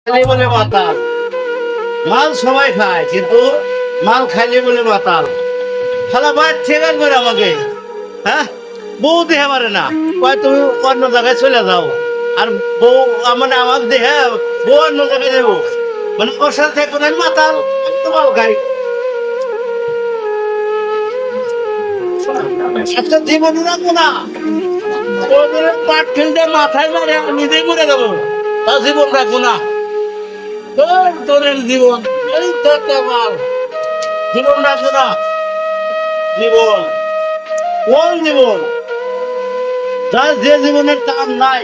খালি বলে মাতাল। মাল সবাই খায় কিন্তু মাল খাইলে বলে মাতাল। খালা বাইর ঠেকান করে আমাকে, হ্যাঁ বউ দেহে পারে না, কয় তুমি অন্য জায়গায় চলে যাও। আর বউ মানে আমাকে দেহে বউ অন্য জায়গায় যাবো, মানে ওর সাথে থাকবো না, আমি মাতাল, আমি তো মাল খাই। একটা জীবন রাখবো না, ওদের পাট খেলতে মাথায় মারে নিজেই মরে যাবো, তা জীবন রাখবো না। তোর তোরের জীবন, এই তোর মাল জীবন রাখবো না। জীবন কোন জীবন? যার যে জীবনের কাম নাই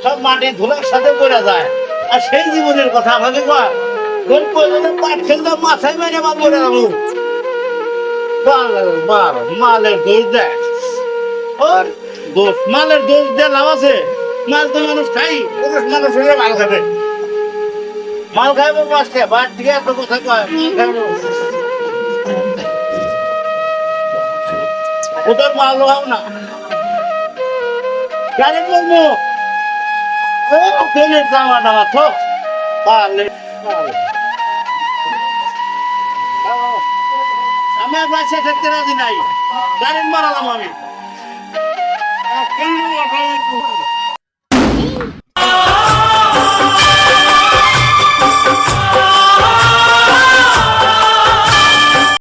সব মাটি ধুলার সাথে পড়ে যায়, আর সেই জীবনের কথা আমাকে কয় তোর প্রয়োজনে পাট খেলতে মাথায় মেরে মাল মরে যাবো। মালের দোষ দেয়, ওর দোষ, মালের দোষ দিয়ে লাভ আছে? মাল তো মানুষ খাই, মানুষ হলে মাল খাবে, মাল খাইবো মাছকে বাদ থেকে এত কথা কয় মাল খাইবো। ওদের মাল লোহাও না, গাড়ি বলবো তেলের জামা টামা থোক পারলে। আমি আর বাচ্চা থাকতে রাজি নাই, গাড়ি মারালাম আমি।